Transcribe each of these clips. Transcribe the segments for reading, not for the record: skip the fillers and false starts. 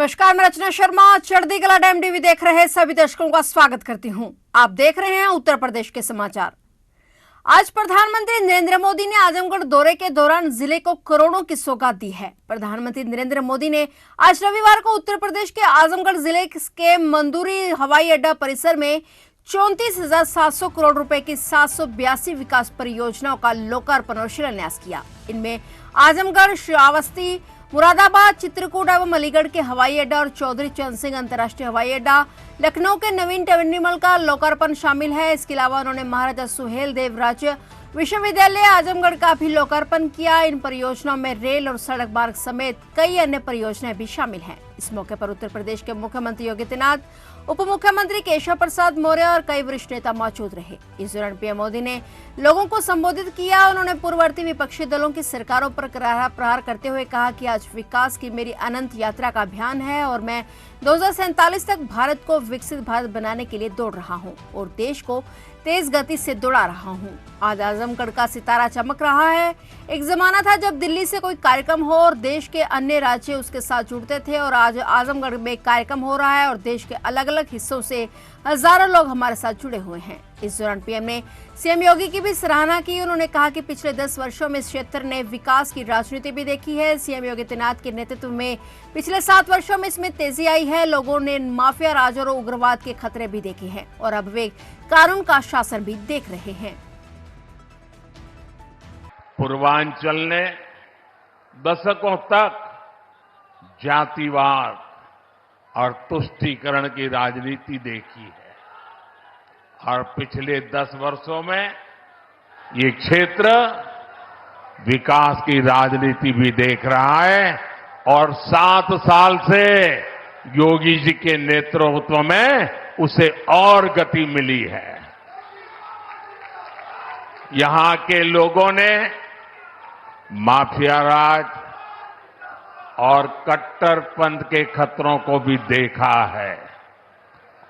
नमस्कार, मैं रचना शर्मा। चढ़ती कला टाइम टीवी देख रहे सभी दर्शकों का स्वागत करती हूं। आप देख रहे हैं उत्तर प्रदेश के समाचार। आज प्रधानमंत्री नरेंद्र मोदी ने आजमगढ़ दौरे के दौरान जिले को करोड़ों की सौगात दी है। प्रधानमंत्री नरेंद्र मोदी ने आज रविवार को उत्तर प्रदेश के आजमगढ़ जिले के मंदूरी हवाई अड्डा परिसर में 34,700 करोड़ रुपए की 782 विकास परियोजनाओं का लोकार्पण और शिलान्यास किया। इनमें आजमगढ़, श्रावस्ती, मुरादाबाद, चित्रकूट एवं अलीगढ़ के हवाई अड्डा और चौधरी चरण सिंह अंतर्राष्ट्रीय हवाई अड्डा, लखनऊ के नवीन टर्मिनल का लोकार्पण शामिल है। इसके अलावा उन्होंने महाराजा सुहेल देव राज्य विश्वविद्यालय आजमगढ़ का भी लोकार्पण किया। इन परियोजनाओं में रेल और सड़क मार्ग समेत कई अन्य परियोजनाएं भी शामिल हैं। इस मौके पर उत्तर प्रदेश के मुख्यमंत्री योगी आदित्यनाथ, उप मुख्यमंत्री केशव प्रसाद मौर्य और कई वरिष्ठ नेता मौजूद रहे। इस दौरान पीएम मोदी ने लोगों को संबोधित किया। उन्होंने पूर्ववर्ती विपक्षी दलों की सरकारों पर करारा प्रहार करते हुए कहा कि आज विकास की मेरी अनंत यात्रा का अभियान है और मैं 2047 तक भारत को विकसित भारत बनाने के लिए दौड़ रहा हूं और देश को तेज गति से दौड़ा रहा हूं। आज आजमगढ़ का सितारा चमक रहा है। एक जमाना था जब दिल्ली से कोई कार्यक्रम हो और देश के अन्य राज्य उसके साथ जुड़ते थे, और आज आजमगढ़ में कार्यक्रम हो रहा है और देश के अलग अलग हिस्सों से हजारों लोग हमारे साथ जुड़े हुए हैं। इस दौरान पीएम ने सीएम योगी की भी सराहना की। उन्होंने कहा कि पिछले 10 वर्षों में इस क्षेत्र ने विकास की राजनीति भी देखी है। सीएम योगी आदित्यनाथ के नेतृत्व में पिछले 7 वर्षों में इसमें तेजी आई है। लोगों ने माफिया राज और उग्रवाद के खतरे भी देखे हैं और अब वे कानून का शासन भी देख रहे हैं। पूर्वांचल ने दशकों तक जातिवाद और तुष्टीकरण की राजनीति देखी है और पिछले 10 वर्षों में ये क्षेत्र विकास की राजनीति भी देख रहा है और 7 साल से योगी जी के नेतृत्व में उसे और गति मिली है। यहां के लोगों ने माफिया राज और कट्टरपंथ के खतरों को भी देखा है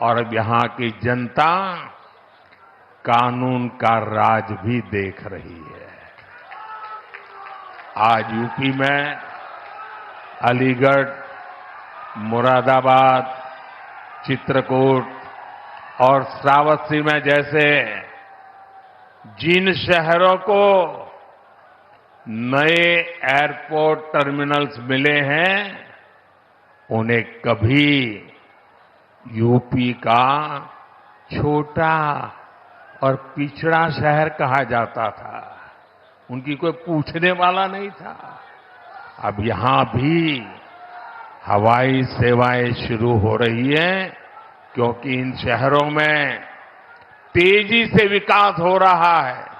और अब यहां की जनता कानून का राज भी देख रही है। आज यूपी में अलीगढ़, मुरादाबाद, चित्रकूट और श्रावस्ती में जैसे जिन शहरों को नए एयरपोर्ट टर्मिनल्स मिले हैं, उन्हें कभी यूपी का छोटा और पिछड़ा शहर कहा जाता था। उनकी कोई पूछने वाला नहीं था। अब यहां भी हवाई सेवाएं शुरू हो रही हैं क्योंकि इन शहरों में तेजी से विकास हो रहा है।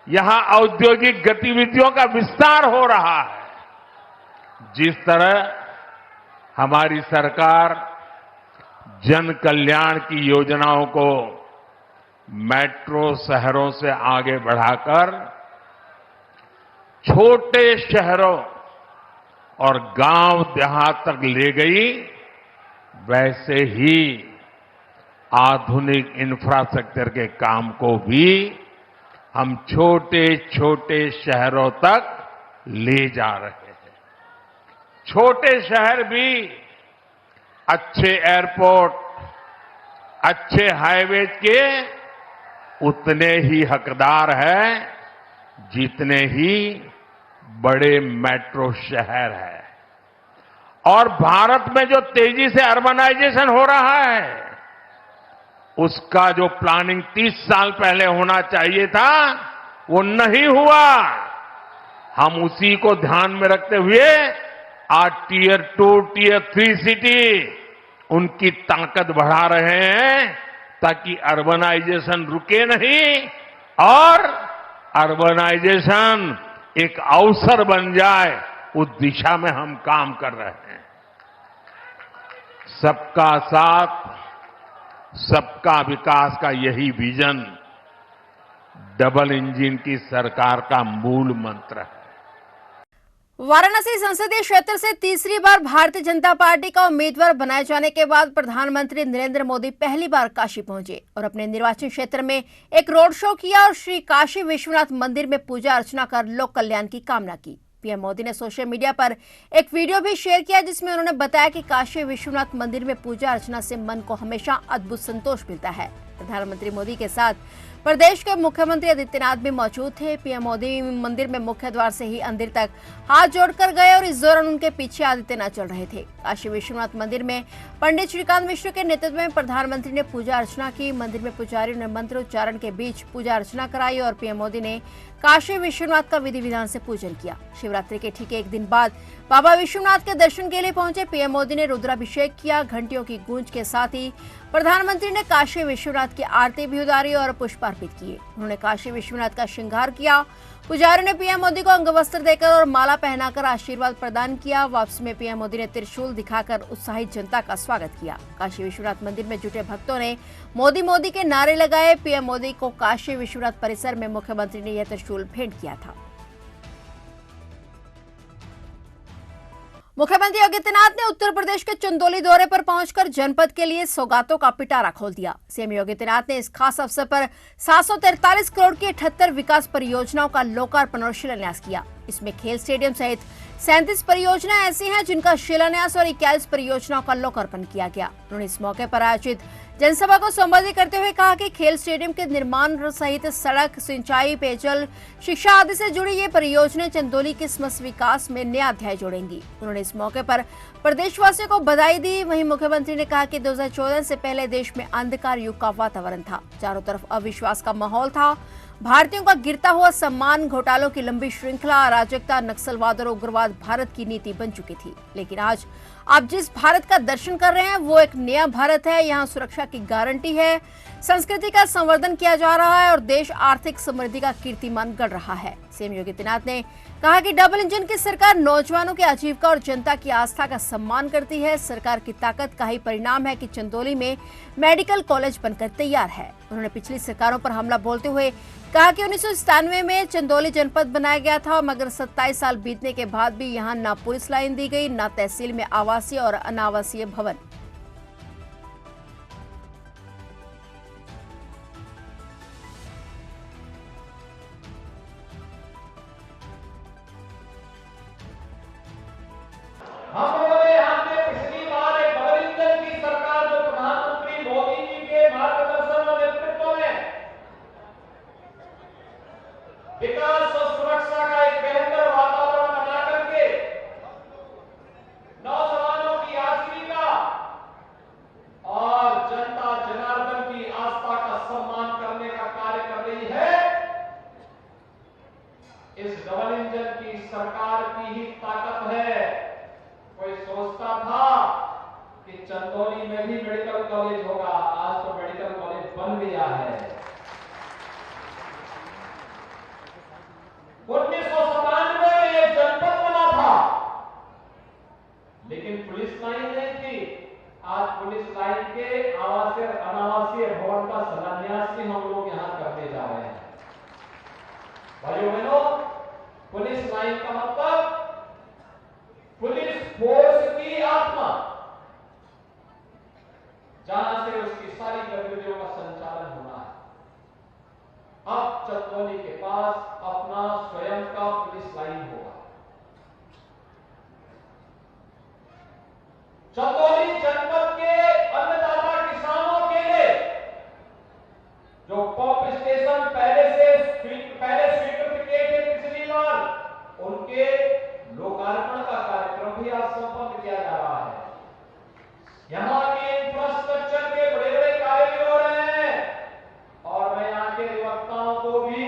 यहां औद्योगिक गतिविधियों का विस्तार हो रहा है। जिस तरह हमारी सरकार जन कल्याण की योजनाओं को मेट्रो शहरों से आगे बढ़ाकर छोटे शहरों और गांव देहात तक ले गई, वैसे ही आधुनिक इंफ्रास्ट्रक्चर के काम को भी हम छोटे छोटे शहरों तक ले जा रहे हैं। छोटे शहर भी अच्छे एयरपोर्ट, अच्छे हाईवे के उतने ही हकदार हैं जितने ही बड़े मेट्रो शहर हैं। और भारत में जो तेजी से अर्बनाइजेशन हो रहा है, उसका जो प्लानिंग 30 साल पहले होना चाहिए था, वो नहीं हुआ। हम उसी को ध्यान में रखते हुए आज टियर 2, टियर 3 सिटी उनकी ताकत बढ़ा रहे हैं ताकि अर्बनाइजेशन रुके नहीं और अर्बनाइजेशन एक अवसर बन जाए, उस दिशा में हम काम कर रहे हैं। सबका साथ, सबका विकास का यही विजन डबल इंजन की सरकार का मूल मंत्र है। वाराणसी संसदीय क्षेत्र से तीसरी बार भारतीय जनता पार्टी का उम्मीदवार बनाए जाने के बाद प्रधानमंत्री नरेंद्र मोदी पहली बार काशी पहुंचे और अपने निर्वाचन क्षेत्र में एक रोड शो किया और श्री काशी विश्वनाथ मंदिर में पूजा अर्चना कर लोक कल्याण की कामना की। पीएम मोदी ने सोशल मीडिया पर एक वीडियो भी शेयर किया जिसमें उन्होंने बताया कि काशी विश्वनाथ मंदिर में पूजा अर्चना से मन को हमेशा अद्भुत संतोष मिलता है। प्रधानमंत्री मोदी के साथ प्रदेश के मुख्यमंत्री आदित्यनाथ भी मौजूद थे। पीएम मोदी मंदिर में मुख्य द्वार से ही अंदर तक हाथ जोड़कर गए और इस दौरान उनके पीछे आदित्यनाथ चल रहे थे। काशी विश्वनाथ मंदिर में पंडित श्रीकांत मिश्र के नेतृत्व में प्रधानमंत्री ने पूजा अर्चना की। मंदिर में पुजारियों ने मंत्र उच्चारण के बीच पूजा अर्चना कराई और पीएम मोदी ने काशी विश्वनाथ का विधि विधान से पूजन किया। शिवरात्रि के ठीक एक दिन बाद बाबा विश्वनाथ के दर्शन के लिए पहुंचे पीएम मोदी ने रुद्राभिषेक किया। घंटियों की गूंज के साथ ही प्रधानमंत्री ने काशी विश्वनाथ की आरती भी उतारी और पुष्प अर्पित किए। उन्होंने काशी विश्वनाथ का श्रृंगार किया। पुजारी ने पीएम मोदी को अंगवस्त्र देकर और माला पहनाकर आशीर्वाद प्रदान किया। वापसी में पीएम मोदी ने त्रिशूल दिखाकर उत्साहित जनता का स्वागत किया। काशी विश्वनाथ मंदिर में जुटे भक्तों ने मोदी मोदी के नारे लगाए। पीएम मोदी को काशी विश्वनाथ परिसर में मुख्यमंत्री ने यह त्रिशूल भेंट किया था। मुख्यमंत्री योगी आदित्यनाथ ने उत्तर प्रदेश के चंदौली दौरे पर पहुंचकर जनपद के लिए सौगातों का पिटारा खोल दिया। सीएम योगी आदित्यनाथ ने इस खास अवसर पर 743 करोड़ की 78 विकास परियोजनाओं का लोकार्पण और शिलान्यास किया। इसमें खेल स्टेडियम सहित 37 परियोजनाएं ऐसी हैं जिनका शिलान्यास और 21 परियोजनाओं का लोकार्पण किया गया। उन्होंने इस मौके पर आयोजित जनसभा को संबोधित करते हुए कहा कि खेल स्टेडियम के निर्माण सहित सड़क, सिंचाई, पेयजल, शिक्षा आदि से जुड़ी ये परियोजनाएं चंदौली के समस्त विकास में नया अध्याय जोड़ेंगी। उन्होंने इस मौके पर प्रदेशवासियों को बधाई दी। वहीं मुख्यमंत्री ने कहा कि 2014 से पहले देश में अंधकार युग का वातावरण था, चारों तरफ अविश्वास का माहौल था, भारतीयों का गिरता हुआ सम्मान, घोटालों की लंबी श्रृंखला, अराजकता, नक्सलवाद और उग्रवाद भारत की नीति बन चुकी थी। लेकिन आज आप जिस भारत का दर्शन कर रहे हैं वो एक नया भारत है। यहाँ सुरक्षा की गारंटी है, संस्कृति का संवर्धन किया जा रहा है और देश आर्थिक समृद्धि का कीर्तिमान गढ़ रहा है। सीएम योगी आदित्यनाथ ने कहा कि डबल इंजन की सरकार नौजवानों की आजीविका और जनता की आस्था का सम्मान करती है। सरकार की ताकत का ही परिणाम है कि चंदौली में मेडिकल कॉलेज बनकर तैयार है। उन्होंने पिछली सरकारों पर हमला बोलते हुए कहा कि 1997 में चंदौली जनपद बनाया गया था, मगर 27 साल बीतने के बाद भी यहाँ न पुलिस लाइन दी गई, न तहसील में आवासीय और अनावासीय भवन। हम लोगों ने यहाँ पे पिछली बार एक डबल इंजन की सरकार जो प्रधानमंत्री मोदी जी के मार्गदर्शन और नेतृत्व में विकास और सुरक्षा का एक बेहतर वातावरण बना करके नौजवानों की आजीविका और जनता जनार्दन की आस्था का सम्मान करने का कार्य कर रही है। इस डबल इंजन की सरकार की ही ताकत है। कोई सोचता था कि चंदौली में भी मेडिकल कॉलेज होगा, आज तो मेडिकल कॉलेज बन गया है। 1997 में एक जनपद बना था, लेकिन पुलिस लाइन नहीं थी। आज पुलिस लाइन के आवासीय अनावासीय भवन का शिलान्यास भी हम लोग यहां करने जा रहे हैं। भाइयों बहनों, पुलिस लाइन का मतलब पुलिस फोर्स की आत्मा, जहां से उसकी सारी गतिविधियों का संचालन होना है। अब चंदौली के पास अपना स्वयं का पुलिस लाइन होगा। चंदौली जनपद के अन्नदाता किसानों के लिए जो पंप स्टेशन पहले स्वीकृत किए थे पिछली बार, उनके लोकार्पण का कार्यक्रम भी आज संपन्न किया जा रहा है। यहां के इंफ्रास्ट्रक्चर के बड़े बड़े कार्य भी हो रहे हैं और मैं यहां के अधिवक्ताओं को भी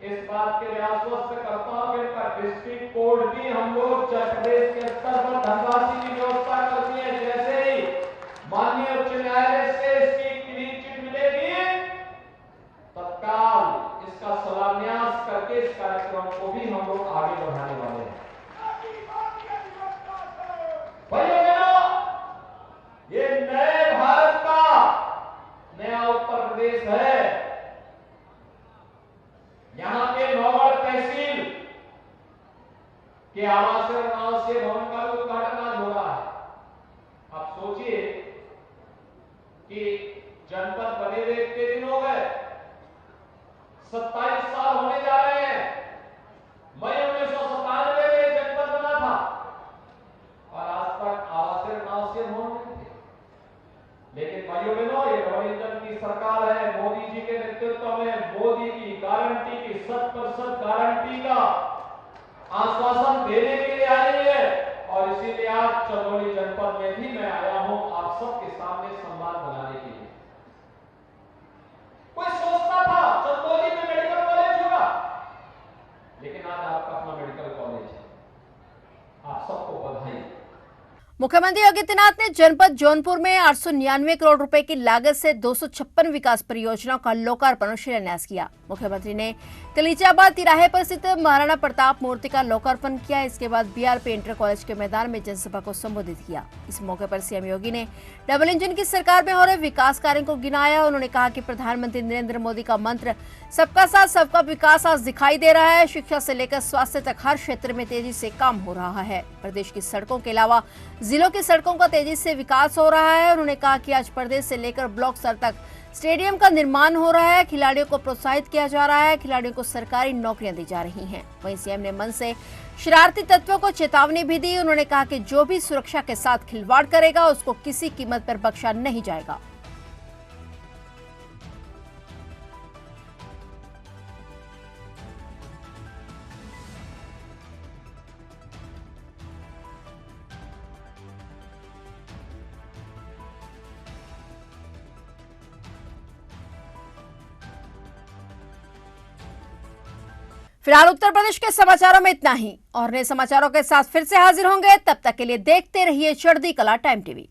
इस बात के लिए आश्वस्त करता हूं कि इनका डिस्ट्रिक्ट कोर्ट भी हम लोग प्रदेश के स्तर पर धनराशि की व्यवस्था करती है। जैसे ही माननीय उच्च न्यायालय से इसकी क्लीन चिट मिलेगी, तत्काल इसका शिलान्यास करके इस कार्यक्रम को भी हम लोग आगे बढ़ाने वाले हैं। भाइयों बहनों, ये नए भारत का नया उत्तर प्रदेश है। यहां के नौगढ़ तहसील के आवासीय अनावासीय भवन का उद्घाटन आज हो रहा है। आप सोचिए कि जनपद बने हुए इतने दिन हो गए, 27 साल होने जा रहे हैं। मई 1997 में आश्वासन देने के लिए आई है और इसीलिए आज चंदौली जनपद में भी मैं आया हूं आप सबके सामने संवाद बनाने के लिए। कोई सोचता था चंदौली में मेडिकल कॉलेज होगा, लेकिन आज आपका अपना मेडिकल कॉलेज है। आप सबको बधाई। मुख्यमंत्री योगी आदित्यनाथ ने जनपद जौनपुर में 899 करोड़ रुपए की लागत से 256 विकास परियोजनाओं का लोकार्पण और शिलान्यास किया। मुख्यमंत्री ने कलीचाबाद तिराहे पर स्थित महाराणा प्रताप मूर्ति का लोकार्पण किया। इसके बाद बीआरपी इंटर कॉलेज के मैदान में जनसभा को संबोधित किया। इस मौके पर सीएम योगी ने डबल इंजन की सरकार में हो रहे विकास कार्यों को गिनाया। उन्होंने कहा कि प्रधानमंत्री नरेंद्र मोदी का मंत्र सबका साथ सबका विकास आज दिखाई दे रहा है। शिक्षा से लेकर स्वास्थ्य तक हर क्षेत्र में तेजी से काम हो रहा है। प्रदेश की सड़कों के अलावा जिलों की सड़कों का तेजी से विकास हो रहा है। उन्होंने कहा कि आज प्रदेश से लेकर ब्लॉक स्तर तक स्टेडियम का निर्माण हो रहा है। खिलाड़ियों को प्रोत्साहित किया जा रहा है। खिलाड़ियों को सरकारी नौकरियां दी जा रही हैं। वहीं सीएम ने मन से शरारती तत्वों को चेतावनी भी दी। उन्होंने कहा कि जो भी सुरक्षा के साथ खिलवाड़ करेगा उसको किसी कीमत पर बख्शा नहीं जाएगा। फिलहाल उत्तर प्रदेश के समाचारों में इतना ही और नए समाचारों के साथ फिर से हाजिर होंगे। तब तक के लिए देखते रहिए चढ़ती कला टाइम टीवी।